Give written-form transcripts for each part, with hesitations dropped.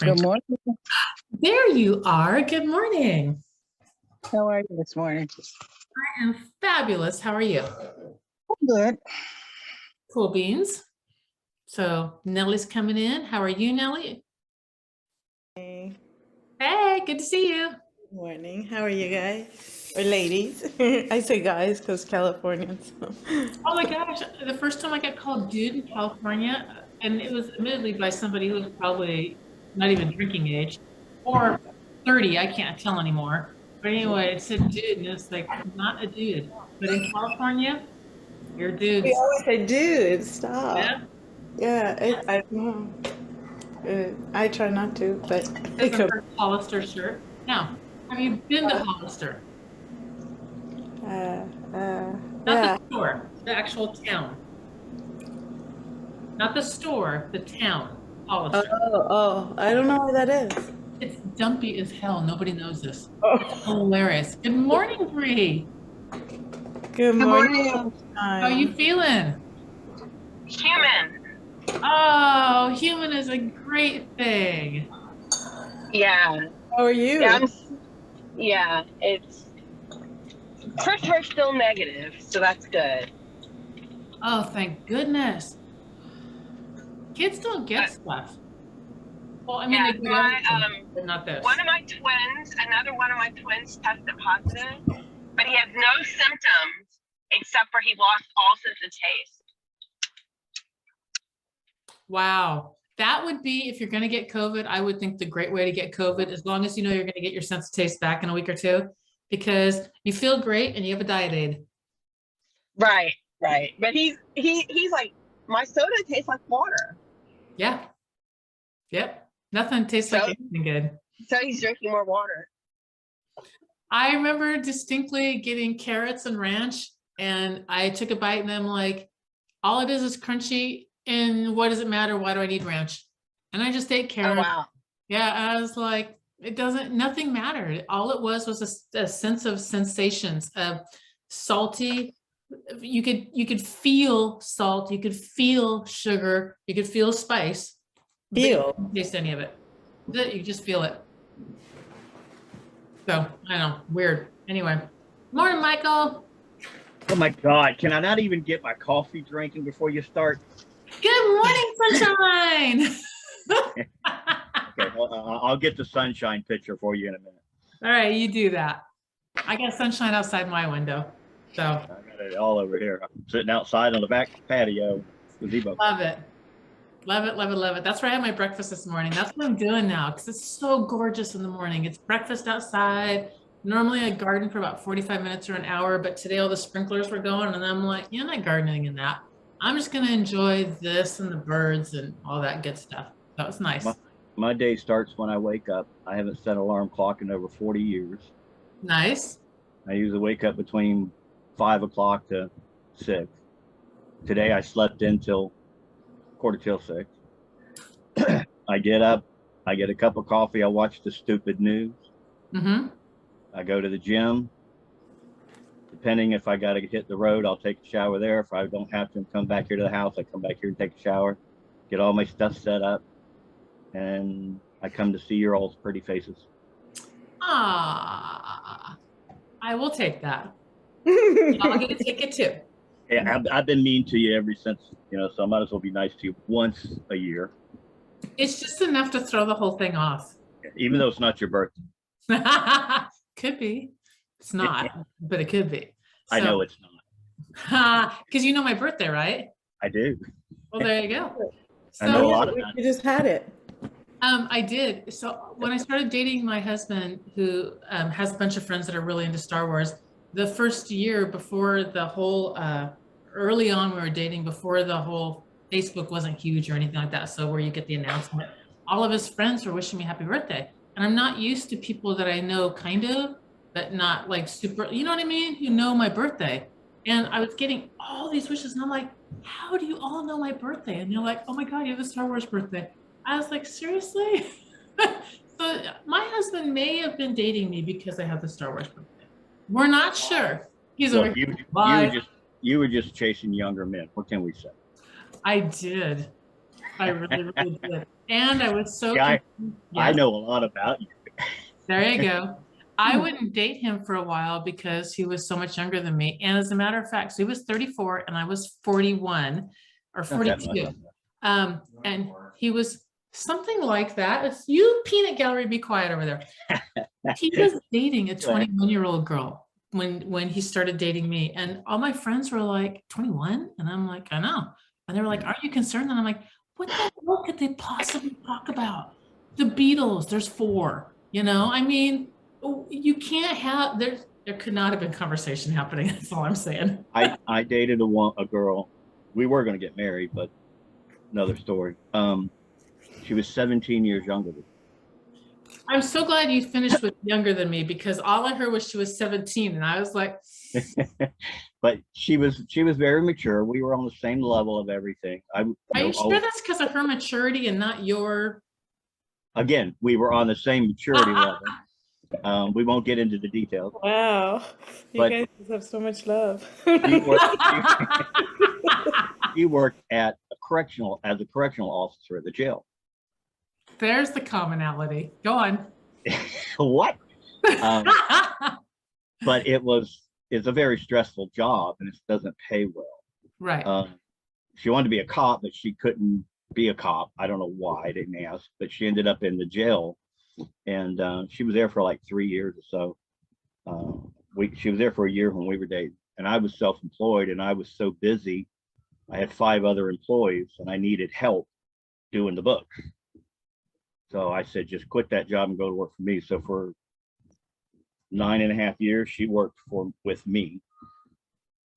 Good Frank. morning. There you are. Good morning. How are you this morning? I am fabulous. How are you? I'm good. Cool beans. So Nellie's coming in. How are you, Nellie? Hey, Hey, good to see you. good morning. How are you guys? Or ladies? I say guys because Californians. Oh my gosh, the first time I got called dude in California, and it was admittedly by somebody who was probably not even drinking age or 30, I can't tell anymore. But anyway, it said dude, and it's like not a dude. But in California, you're We dudes. always say, dude, stop. Yeah. Yeah, I don't know. I try not to, but it Doesn't could. hurt Hollister shirt. Now, have you been to Hollister? Uh, uh, Not the yeah. store, the actual town. Not the store, the town, Oh, Hollister. I don't know what that is. It's dumpy as hell. Nobody knows this. It's Oh, hilarious. Good morning, Bree. good Good morning. morning. How are you feeling? Human. Oh, human is a great thing. Yeah. How are you? Yeah. Yeah. It's Christopher's still negative, so that's good. Oh, thank goodness. Kids don't get stuff. Well, I mean, Yeah. they get everything, but not this. Another one of my twins tested positive, but he has no symptoms except for he lost all sense of taste. Wow. That would be, if you're going to get COVID, I would think the great way to get COVID, as long as you know you're going to get your sense of taste back in a week or two, because you feel great and you have a diet aid. Right. Right. But he's like, my soda tastes like water. Yeah. Yep. Nothing tastes like anything good. So he's drinking more water. I remember distinctly getting carrots and ranch, and I took a bite and I'm like, all it is crunchy. And what does it matter? Why do I need ranch? And I just ate Oh carrots. wow. Yeah, I was like, nothing mattered. All it was a sense of sensations of salty. You could feel salt, you could feel sugar, you could feel spice. But you Feel. couldn't taste any of it. You just feel it. So I don't know, weird. Anyway, morning, Michael. Oh my God, can I not even get my coffee drinking before you start? Good morning, sunshine. Okay, well, I'll get the sunshine picture for you in a minute. All right, you do that. I got sunshine outside my window. So I got it all over here. I'm sitting outside on the back patio, gazebo. love it. Love it, love it, love it. That's where I had my breakfast this morning. That's what I'm doing now because it's so gorgeous in the morning. It's breakfast outside. Normally I garden for about 45 minutes or an hour, but today all the sprinklers were going and I'm like, you're not gardening in that. I'm just going to enjoy this and the birds and all that good stuff. So it's nice. My day starts when I wake up. I haven't set an alarm clock in over 40 years. Nice. I usually wake up between 5 o'clock to 6. Today I slept until 5:45. I get up, I get a cup of coffee, I watch the stupid news. Mm-hmm. I go to the gym. Depending if I got to hit the road, I'll take a shower there. If I don't have to and come back here to the house, I come back here and take a shower, get all my stuff set up, and I come to see your all's pretty faces. Ah, I will take that. I'll get a ticket too. Yeah, I've been mean to you ever since, so I might as well be nice to you once a year. It's just enough to throw the whole thing off. Even though it's not your birthday. Could be. It's not, but it could be. So, I know it's not. Because you know my birthday, right? I do. Well, there you go. So, I know a lot of that. You just had it. I did. So when I started dating my husband, who has a bunch of friends that are really into Star Wars, the first year before the whole, early on we were dating before the whole Facebook wasn't huge or anything like that. So where you get the announcement, all of his friends were wishing me happy birthday. And I'm not used to people that I know kind of, but not like super, you know what I mean? Who know my birthday. And I was getting all these wishes and I'm like, how do you all know my birthday? And they're like, oh my God, you have a Star Wars birthday. I was like, seriously? So my husband may have been dating me because I have the Star Wars birthday. We're not sure. He's Look, over here. you were just chasing younger men. What can we say? I did. I really, really did. And I was so, Yeah, I yes, know a lot about you. there you go. I wouldn't date him for a while because he was so much younger than me. And as a matter of fact, so he was 34 and I was 41 or Not that much. 42. And he was something like that. It's you, peanut gallery, be quiet over there. He was dating a 21-year-old girl when he started dating me. And all my friends were like, 21? And I'm like, I know. And they were like, aren't you concerned? And I'm like, what the hell could they possibly talk about? The Beatles, there's 4, you know? I mean, you can't have, there could not have been conversation happening. That's all I'm saying. I dated a girl. We were going to get married, but another story. She was 17 years younger than me. I'm so glad you finished with younger than me because all I heard was she was 17 and I was like, But she was very mature. We were on the same level of everything. are you sure that's because of her maturity and not your? Again, we were on the same maturity level. We won't get into the details. Wow. You But- guys just have so much love. She worked as a correctional officer at the jail. There's the commonality. Go on. What? But it's a very stressful job and it doesn't pay well. Right. She wanted to be a cop, but she couldn't be a cop. I don't know why, I didn't ask, but she ended up in the jail and she was there for like 3 years or so. She was there for a year when we were dating and I was self-employed and I was so busy. I had 5 other employees and I needed help doing the books. So I said, just quit that job and go to work for me. So for 9.5 years, she worked with me.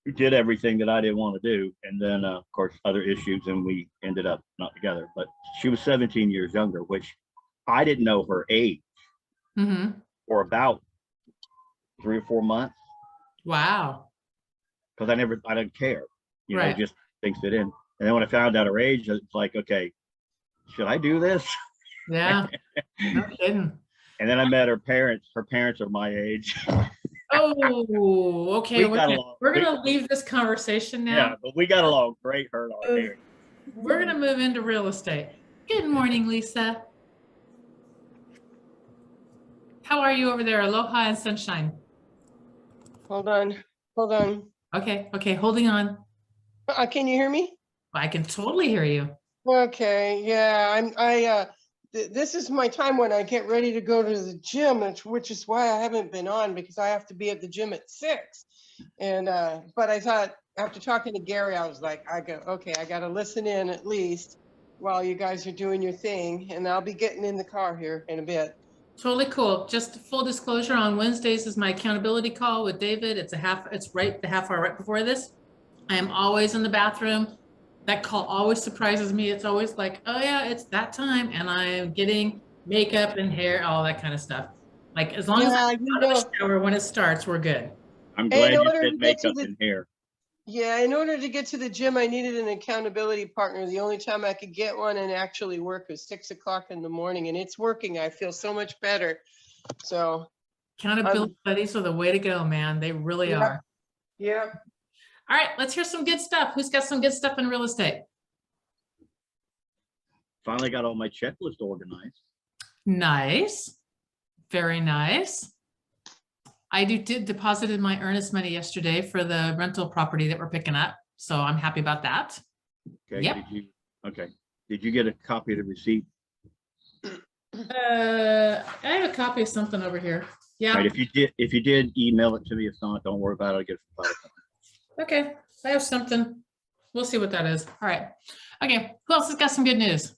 We did everything that I didn't want to do. And then, of course, other issues, and we ended up not together. But she was 17 years younger, which I didn't know her age for about 3 or 4 months. Wow. Because I didn't care, you know, Right. just things fit in. And then when I found out her age, it's like, okay, should I do this? Yeah. No kidding. And then I met her parents. Her parents are my age. Oh, okay. We got along. We're going to leave this conversation now. Yeah, but we got along great, her and our parents. We're going to move into real estate. Good morning, Lisa. How are you over there? Aloha and sunshine. Hold on. Okay. Okay. Holding on. Can you hear me? I can totally hear you. Okay. Yeah. This is my time when I get ready to go to the gym, which is why I haven't been on because I have to be at the gym at 6. And but I thought after talking to Gary, I was like, I got to listen in at least while you guys are doing your thing, and I'll be getting in the car here in a bit. Totally cool. Just full disclosure, on Wednesdays is my accountability call with David. It's the half hour right before this. I am always in the bathroom. That call always surprises me. It's always like, oh yeah, it's that time. And I'm getting makeup and hair, all that kind of stuff. Like as long as I'm out of the shower when it starts, we're good. I'm glad you order to said get to makeup the- and hair. Yeah, in order to get to the gym, I needed an accountability partner. The only time I could get one and actually work was 6 o'clock in the morning, and it's working. I feel so much better. So, Accountability buddies are the way to go, man. They really Yeah. are. yeah. All right, let's hear some good stuff. Who's got some good stuff in real estate? Finally got all my checklist organized. Nice. Very nice. I did deposited my earnest money yesterday for the rental property that we're picking up. So I'm happy about that. Okay. Yep. Did you get a copy of the receipt? I have a copy of something over here. Yeah. Right. If you did, email it to me. If not, don't worry about it. I'll get it from Cloud. Okay. I have something. We'll see what that is. All right. Okay. Who else has got some good news?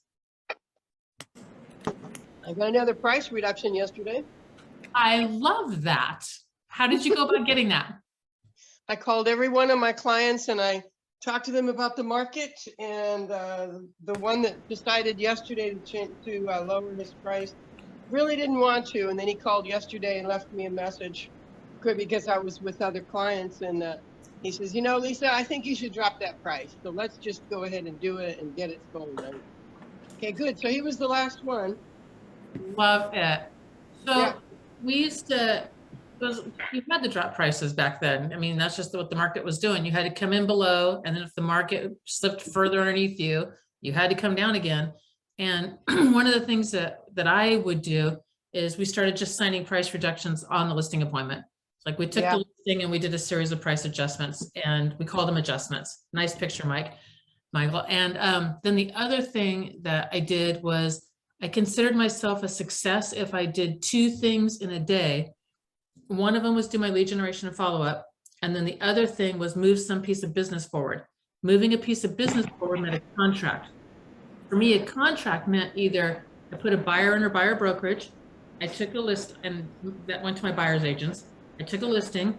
I got another price reduction yesterday. I love that. How did you go about getting that? I called every one of my clients and I talked to them about the market, and the one that decided yesterday to lower his price really didn't want to. And then he called yesterday and left me a message because I was with other clients, and he says, you know, Lisa, I think you should drop that price. So let's just go ahead and do it and get it sold. Okay, good. So he was the last one. Love it. So Yeah. we used to, you had to drop prices back then. I mean, that's just what the market was doing. You had to come in below, and then if the market slipped further underneath you, You had to come down again. And one of the things that I would do is we started just signing price reductions on the listing appointment. Like we took Yeah. the listing and we did a series of price adjustments, and we called them adjustments. Nice picture, Michael. And then the other thing that I did was I considered myself a success if I did 2 things in a day. One of them was do my lead generation and follow-up. And then the other thing was move some piece of business forward. Moving a piece of business forward meant a contract. For me, a contract meant either I put a buyer under buyer brokerage, I took a list, and that went to my buyer's agents. I took a listing,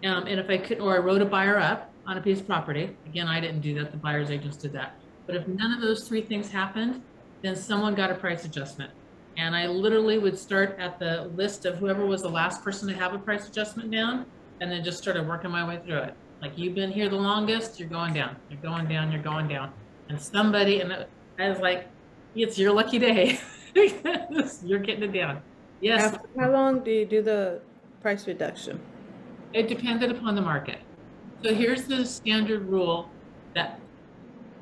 and if I could, or I wrote a buyer up on a piece of property. Again, I didn't do that, the buyer's agents did that. But if none of those 3 things happened, then someone got a price adjustment. And I literally would start at the list of whoever was the last person to have a price adjustment down, and then just started working my way through it. Like, you've been here the longest, you're going down, you're going down, you're going down. And somebody, and I was like, it's your lucky day. You're getting it down. Yes, After how long do you do the price reduction? it depended upon the market. So here's the standard rule that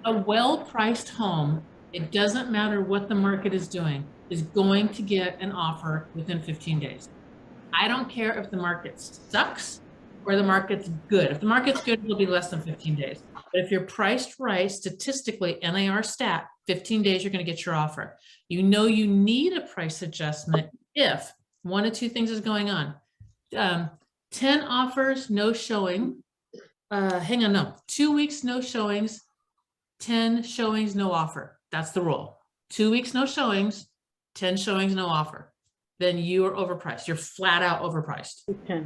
a well-priced home, it doesn't matter what the market is doing, is going to get an offer within 15 days. I don't care if the market sucks or the market's good. If the market's good, it'll be less than 15 days. But if you're priced right, statistically, NAR stat, 15 days, you're going to get your offer. You know you need a price adjustment if 1 of 2 things is going on. 10 offers, no showing. Hang on, no. 2 weeks, no showings. 10 showings, no offer. That's the rule. 2 weeks, no showings. 10 showings, no offer. Then you are overpriced. You're flat out overpriced. Okay.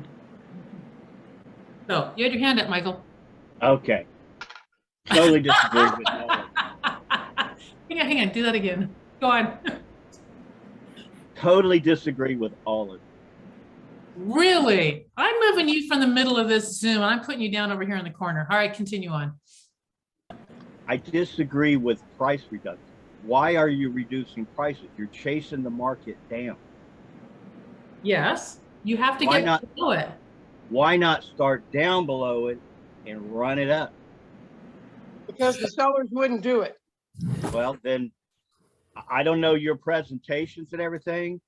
So you had your hand up, Michael. Okay. Totally disagree with all of Hang on, do that again. Go on. Totally disagree with all of it. Really? I'm moving you from the middle of this Zoom and I'm putting you down over here in the corner. All right, continue on. I disagree with price reduction. Why are you reducing prices? You're chasing the market down. Yes, you have to Why get not? below it. Why not start down below it and run it up? Because the sellers wouldn't do it. Well, then I don't know your presentations and everything,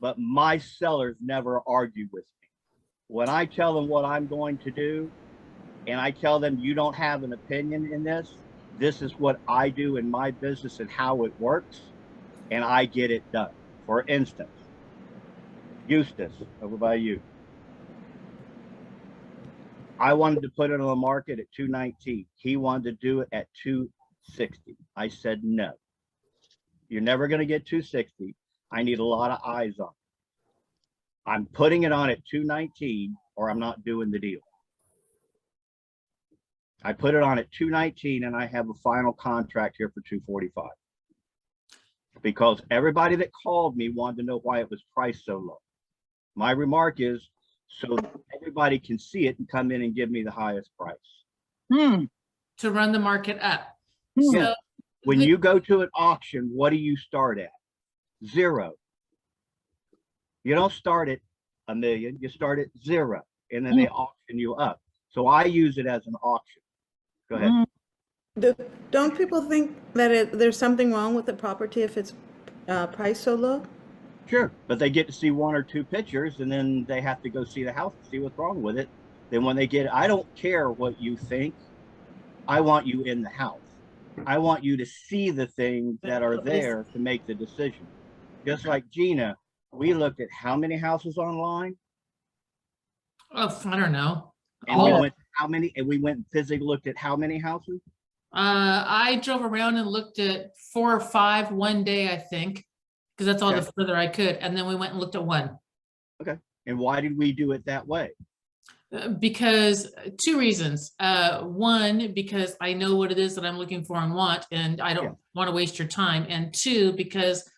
but my sellers never argue with me. When I tell them what I'm going to do, and I tell them you don't have an opinion in this, this is what I do in my business and how it works, and I get it done. For instance, Eustace, over by you. I wanted to put it on the market at 219. He wanted to do it at 260. I said, no, you're never going to get 260. I need a lot of eyes on it. I'm putting it on at 219 or I'm not doing the deal. I put it on at 219 and I have a final contract here for 245. Because everybody that called me wanted to know why it was priced so low. My remark is, so everybody can see it and come in and give me the highest price. To run the market up. Yeah. So When you go to an auction, what do you start at? 0. You don't start at $1 million, you start at 0, and then they auction you up. So I use it as an auction. Go ahead. Don't people think that there's something wrong with the property if it's priced so low? Sure, but they get to see 1 or 2 pictures and then they have to go see the house to see what's wrong with it. Then when they get it, I don't care what you think. I want you in the house. I want you to see the things that are there to make the decision. Just like Gina, we looked at how many houses online, oh, I don't know. and we went how many, and we went and physically looked at how many houses. I drove around and looked at 4 or 5 one day, I think, because that's all Okay. the further I could. And then we went and looked at 1. And why did we do it that way? Because 2 reasons. 1, because I know what it is that I'm looking for and want, and I don't want to waste your time. And 2, because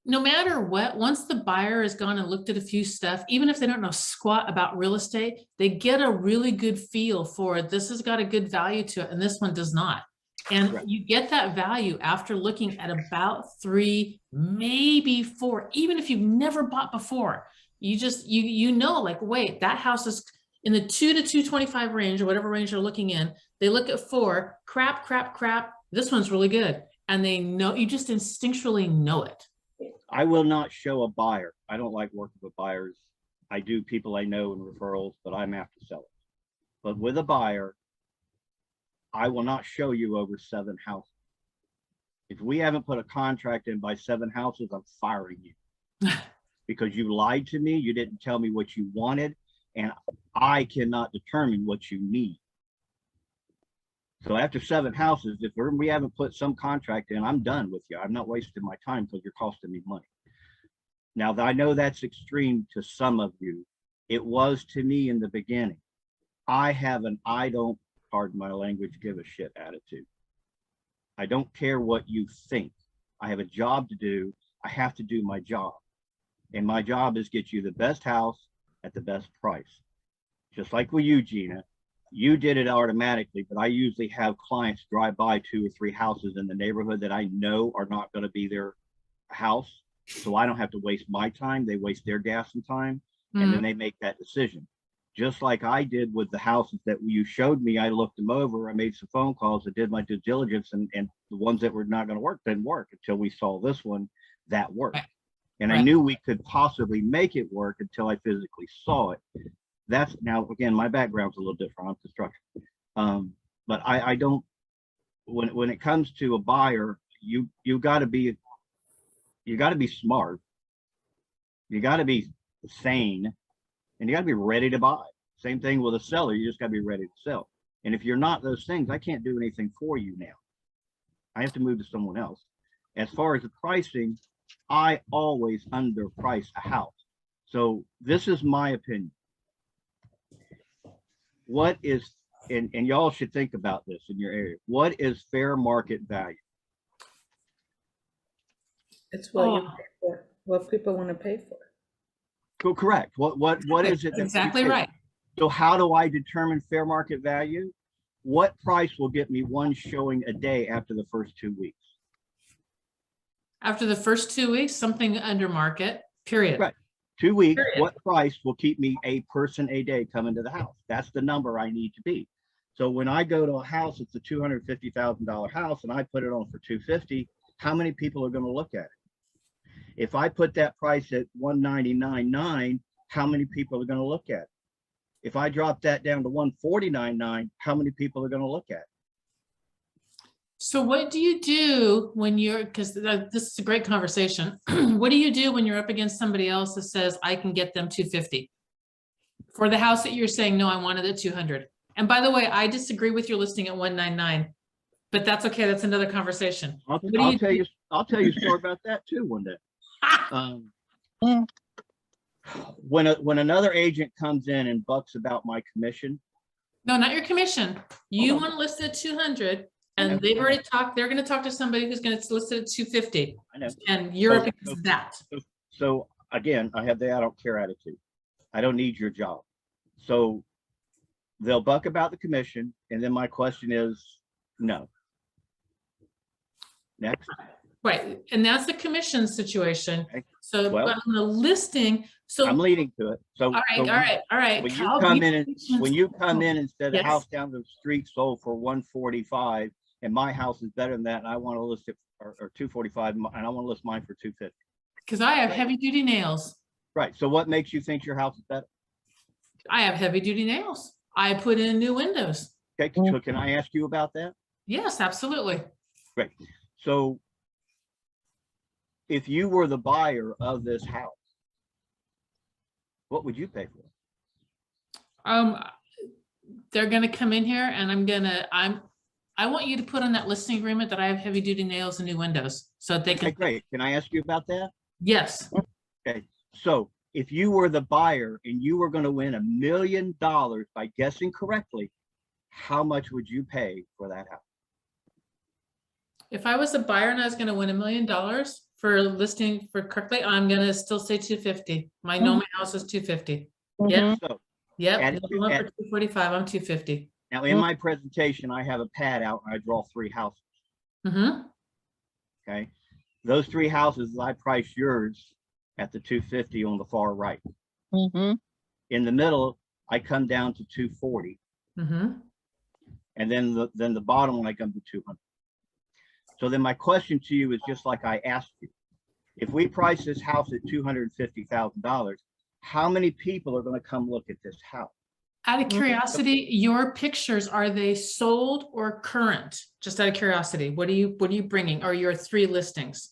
no matter what, once the buyer has gone and looked at a few stuff, even if they don't know squat about real estate, they get a really good feel for this has got a good value to it and this one does not. And Right. you get that value after looking at about 3, maybe 4, even if you've never bought before. You just, you know, like, wait, that house is in the 2 to 225 range or whatever range you're looking in. They look at 4, crap, this one's really good. And they know, you just instinctually know it. I will not show a buyer. I don't like working with buyers. I do people I know and referrals, but I'm after sellers. But with a buyer, I will not show you over 7 houses. If we haven't put a contract in by 7 houses, I'm firing you. Because you lied to me, you didn't tell me what you wanted, and I cannot determine what you need. So after 7 houses, if we haven't put some contract in, I'm done with you. I'm not wasting my time because you're costing me money. Now, I know that's extreme to some of you. It was to me in the beginning. I have an I don't, pardon my language, give a shit attitude. I don't care what you think. I have a job to do. I have to do my job. And my job is get you the best house at the best price. Just like with you, Gina, you did it automatically, but I usually have clients drive by 2 or 3 houses in the neighborhood that I know are not going to be their house. So I don't have to waste my time. They waste their gas and time, and then they make that decision. Just like I did with the houses that you showed me, I looked them over, I made some phone calls, I did my due diligence, and the ones that were not going to work didn't work until we saw this one that worked. Right. And I knew we could possibly make it work until I physically saw it. That's now, again, my background's a little different. I'm construction. But I don't, when it comes to a buyer, you gotta be smart. You gotta be sane, and you gotta be ready to buy. Same thing with a seller. You just gotta be ready to sell. And if you're not those things, I can't do anything for you now. I have to move to someone else. As far as the pricing, I always underprice a house. So this is my opinion. What is, and y'all should think about this in your area, what is fair market value? It's what you pay for, what people want to pay for. Go correct. What is it? Exactly right. So how do I determine fair market value? What price will get me one showing a day after the first 2 weeks? After the first 2 weeks, something under market, period. Right. 2 weeks, Period. what price will keep me a person a day coming to the house? That's the number I need to be. So when I go to a house, it's a $250,000 house, and I put it on for $250,000, how many people are going to look at it? If I put that price at $199,900, how many people are going to look at it? If I drop that down to $149,900, how many people are going to look at it? So what do you do when you're, because this is a great conversation. What do you do when you're up against somebody else that says, I can get them 250 for the house that you're saying, no, I wanted it 200. And by the way, I disagree with your listing at 199, but that's okay. That's another conversation. I'll tell you a story about that too one day. When another agent comes in and bucks about my commission. No, not your commission. You want to list it at 200. And they've already talked, they're going to talk to somebody who's going to list it at 250. I know. And you're up against that. So again, I have the I don't care attitude. I don't need your job. So they'll buck about the commission. And then my question is, no. Next. Right. And that's the commission situation. Okay. So Well, but on the listing, so I'm leading to it. So all right. when Cal, you come in and said Yes. a house down the street sold for 145 and my house is better than that, and I want to list it or 245 and I want to list mine for 250. because I have heavy duty nails. Right. So what makes you think your house is better? I have heavy duty nails. I put in new windows. Okay. So can I ask you about that? Yes, absolutely. Great. So if you were the buyer of this house, what would you pay for? They're gonna come in here and I want you to put on that listing agreement that I have heavy duty nails and new windows so that they Okay, can, great. Can I ask you about that? yes. Okay. So if you were the buyer and you were going to win $1 million by guessing correctly, how much would you pay for that house? If I was a buyer and I was gonna win $1 million for listing for correctly, I'm gonna still say 250. I know my house is 250. Yep, So yep. At- The one for 245, I'm 250. now in my presentation, I have a pad out and I draw 3 houses. Mm-hmm. Okay. Those 3 houses, I price yours at the 250 on the far right. Mm-hmm. In the middle, I come down to 240. Mm-hmm. And then the bottom one, I come to 200. So then my question to you is just like I asked you. If we price this house at $250,000, how many people are going to come look at this house? Out of curiosity, your pictures, are they sold or current? Just out of curiosity, what are you bringing? Are your 3 listings?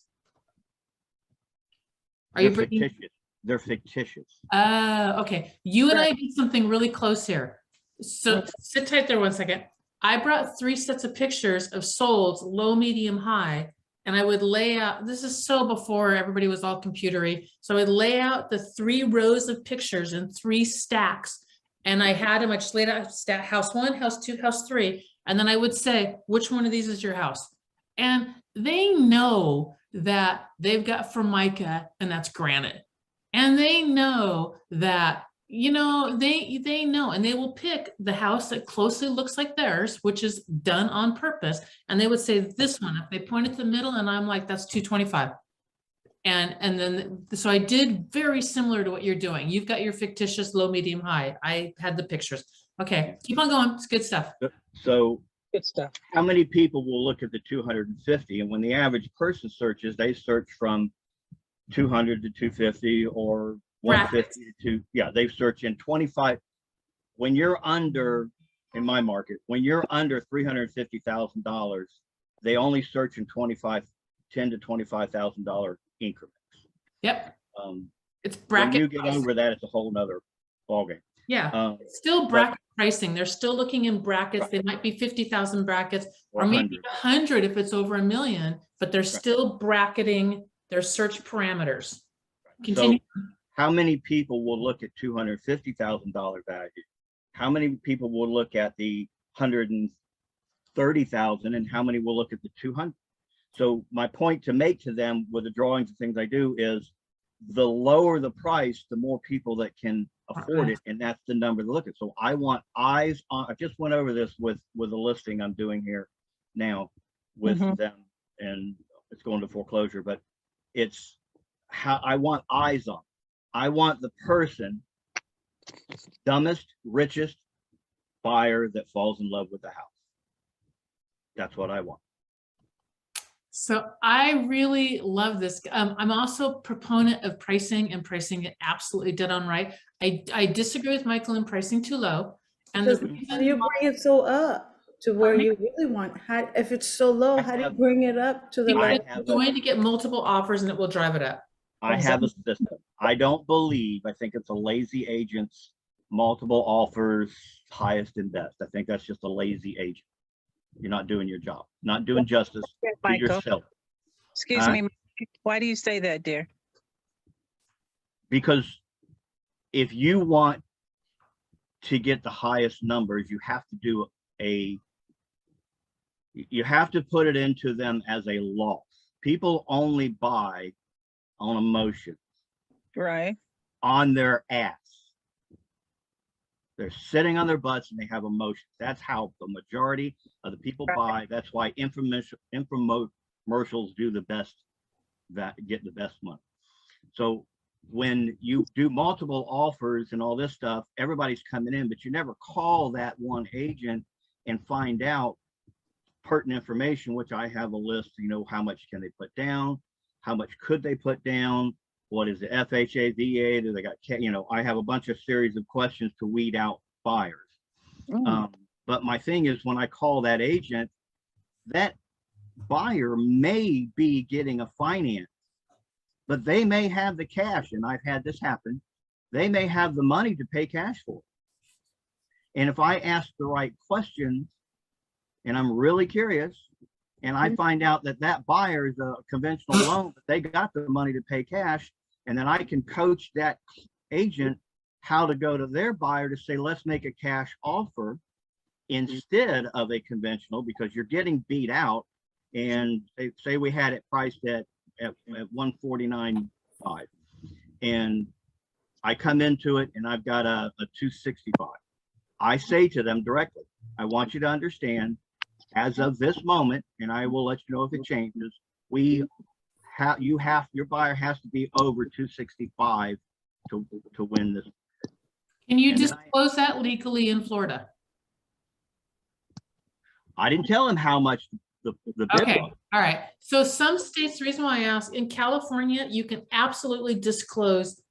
Are you They're bringing? fictitious. They're fictitious. Okay. You and I did something really close here. So sit tight there 1 second. I brought 3 sets of pictures of solds, low, medium, high, and I would lay out, this is so before everybody was all computery. So I would lay out the 3 rows of pictures in 3 stacks. And I had them, I just laid out house 1, house 2, house 3. And then I would say, which one of these is your house? And they know that they've got Formica and that's granite. And they know that, you know, they know, and they will pick the house that closely looks like theirs, which is done on purpose. And they would say this one, if they point at the middle, and I'm like, that's 225. And then, so I did very similar to what you're doing. You've got your fictitious low, medium, high. I had the pictures. Okay, keep on going. It's good stuff. So Good stuff. how many people will look at the 250? And when the average person searches, they search from 200 to 250 or 150 to yeah, they search in 25. When you're under, in my market, when you're under $350,000, they only search in $10,000 to $25,000 increments. Yep, it's When bracket you get price. over that, it's a whole nother ballgame. Yeah, it's still bracket pricing. They're still looking in brackets. They might be 50,000 brackets or maybe 100 if it's over $1 million, but they're still bracketing their search parameters. Continue. So how many people will look at $250,000 value? How many people will look at the 130,000 and how many will look at the 200? So my point to make to them with the drawings and things I do is the lower the price, the more people that can afford it. And that's the number to look at. So I want eyes on, I just went over this with a listing I'm doing here now with them, and it's going to foreclosure, but it's how I want eyes on. I want the person, dumbest, richest buyer that falls in love with the house. That's what I want. So I really love this. I'm also a proponent of pricing and pricing it absolutely dead on right. I disagree with Michael in pricing too low. And the Because how do you bring it so up to where you really want? How, if it's so low, how do you bring it up to the level? I'm going to get multiple offers and it will drive it up. I have a system. I don't believe, I think it's a lazy agent's multiple offers, highest and best. I think that's just a lazy agent. You're not doing your job, not doing justice to Michael, yourself. excuse me. Why do you say that, dear? Because if you want to get the highest numbers, you have to do you have to put it into them as a loss. People only buy on emotion, Right. on their ass. They're sitting on their butts and they have emotions. That's how the majority of the people buy. That's why infomercials do the best, that get the best money. So when you do multiple offers and all this stuff, everybody's coming in, but you never call that one agent and find out pertinent information, which I have a list, you know, how much can they put down? How much could they put down? What is the FHA, VA? Do they got, you know, I have a bunch of series of questions to weed out buyers. But my thing is, when I call that agent, that buyer may be getting a finance, but they may have the cash, and I've had this happen. They may have the money to pay cash for it. And if I ask the right questions, and I'm really curious, and I find out that that buyer is a conventional loan, but they got the money to pay cash, and then I can coach that agent how to go to their buyer to say, let's make a cash offer instead of a conventional, because you're getting beat out. And they say we had it priced at 149.5, and I come into it and I've got a 265. I say to them directly, I want you to understand, as of this moment, and I will let you know if it changes, your buyer has to be over 265 to win this. Can you disclose that legally in Florida? I didn't tell him how much the bid Okay, was. all right. So some states, the reason why I ask, in California, you can absolutely disclose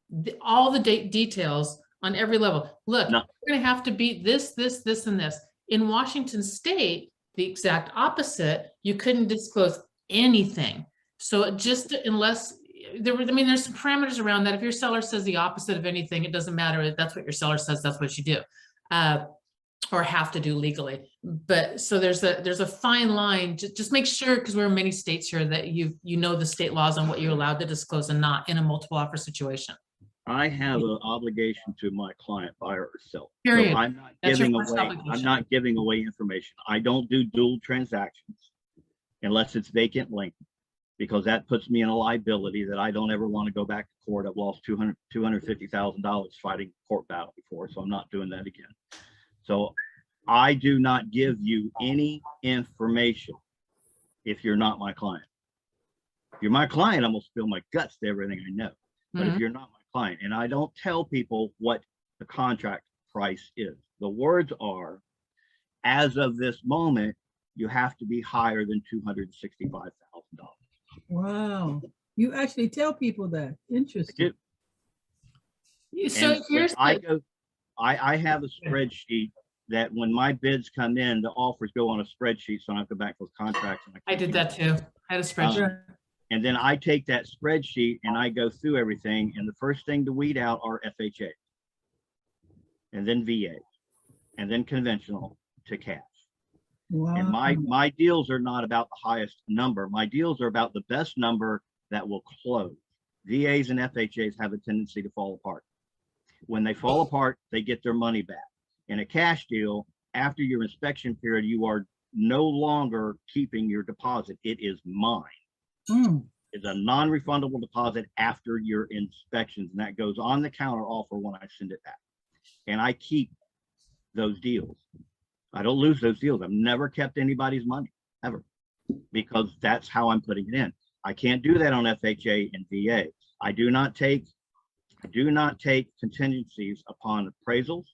all the details on every level. Look, No. we're gonna have to beat this, and this. In Washington State, the exact opposite, you couldn't disclose anything. So just unless there were, I mean, there's some parameters around that. If your seller says the opposite of anything, it doesn't matter. That's what your seller says, that's what you do. Or have to do legally. But so there's a fine line. Just make sure, because we're in many states here, that you know the state laws on what you're allowed to disclose and not in a multiple offer situation. I have an obligation to my client, buyer or seller. Period. So I'm not That's your giving first away, obligation. I'm not giving away information. I don't do dual transactions unless it's vacant link, because that puts me in a liability that I don't ever want to go back to court. I've lost $250,000 fighting a court battle before, so I'm not doing that again. So I do not give you any information if you're not my client. If you're my client, I'm gonna spill my guts to everything I know. But if you're not my client, and I don't tell people what the contract price is. The words are, as of this moment, you have to be higher than $265,000. Wow. You actually tell people that. Interesting. So And here's I have a spreadsheet that when my bids come in, the offers go on a spreadsheet, so I have to go back with contracts. And I did that too. I had a spreadsheet. And then I take that spreadsheet and I go through everything. And the first thing to weed out are FHA, and then VA, and then conventional to cash. Wow. And my deals are not about the highest number. My deals are about the best number that will close. VAs and FHAs have a tendency to fall apart. When they fall apart, they get their money back. In a cash deal, after your inspection period, you are no longer keeping your deposit. It is mine. It's a non-refundable deposit after your inspections, and that goes on the counter offer when I send it back. And I keep those deals. I don't lose those deals. I've never kept anybody's money, ever, because that's how I'm putting it in. I can't do that on FHA and VA. I do not take contingencies upon appraisals.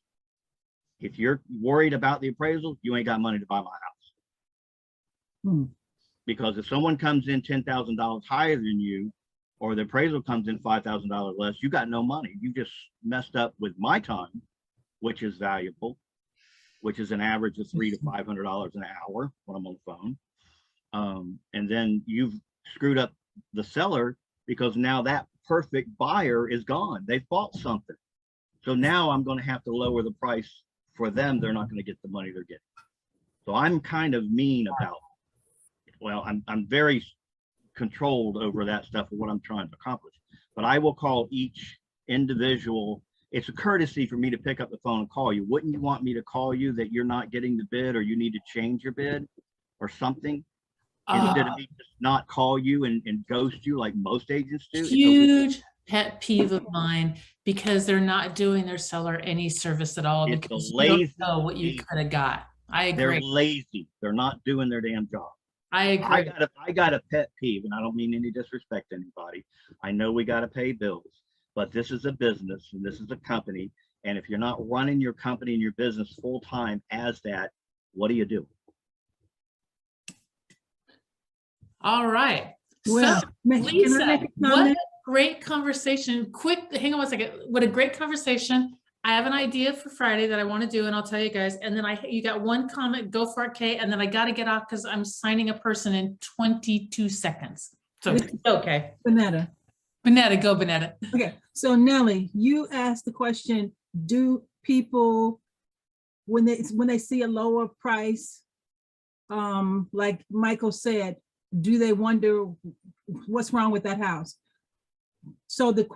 If you're worried about the appraisal, you ain't got money to buy my house. Because if someone comes in $10,000 higher than you, or the appraisal comes in $5,000 less, you got no money. You just messed up with my time, which is valuable, which is an average of $300 to $500 an hour when I'm on the phone. And then you've screwed up the seller, because now that perfect buyer is gone. They bought something. So now I'm going to have to lower the price for them. They're not going to get the money they're getting. So I'm kind of mean about, well, I'm very controlled over that stuff of what I'm trying to accomplish. But I will call each individual. It's a courtesy for me to pick up the phone and call you. Wouldn't you want me to call you that you're not getting the bid, or you need to change your bid or something? Instead of me just not call you and ghost you like most agents do. Huge pet peeve of mine, because they're not doing their seller any service at all, It's because a you don't lazy know what you could have got. I They're agree. lazy. They're not doing their damn job. I agree. I got a pet peeve, and I don't mean any disrespect to anybody. I know we got to pay bills, but this is a business and this is a company. And if you're not running your company and your business full time as that, what do you do? All right. Well, So, can I Lisa, make a what comment? a great conversation. Quick, hang on one second. What a great conversation. I have an idea for Friday that I want to do, and I'll tell you guys. And then you got one comment, go for it, Kay. And then I got to get off because I'm signing a person in 22 seconds. So, okay. Bonetta. Bonetta, go Bonetta. Okay, so Nellie, you asked the question, do people, when they see a lower price, like Michael said, do they wonder what's wrong with that house? So the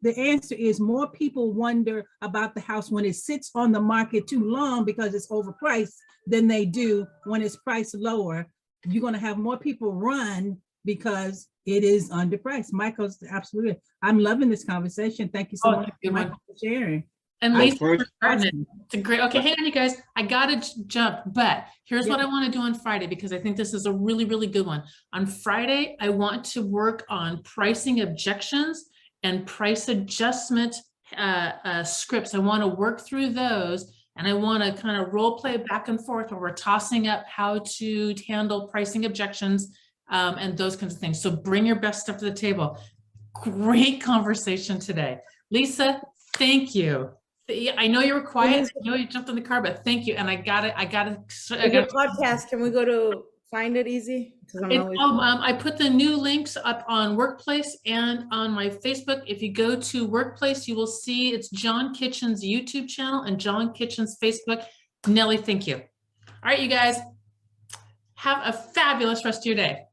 answer is, more people wonder about the house when it sits on the market too long because it's overpriced than they do when it's priced lower. You're going to have more people run because it is underpriced. Michael's absolutely. I'm loving this conversation. Thank you so much, Michael, for sharing. And Well, Lisa, first- for starting it. It's a great, okay, hang on you guys, I gotta jump, but here's what I want to do on Friday, because I think this is a really, really good one. On Friday, I want to work on pricing objections and price adjustment scripts. I want to work through those And I want to kind of role play back and forth where we're tossing up how to handle pricing objections and those kinds of things. So bring your best stuff to the table. Great conversation today. Lisa, thank you. I know you were quiet. I know you jumped in the car, but thank you. And I got it. Your podcast, can we go to find it easy? 'Cause I'm always- I put the new links up on Workplace and on my Facebook. If you go to Workplace, you will see it's John Kitchen's YouTube channel and John Kitchen's Facebook. Nellie, thank you. All right, you guys, have a fabulous rest of your day.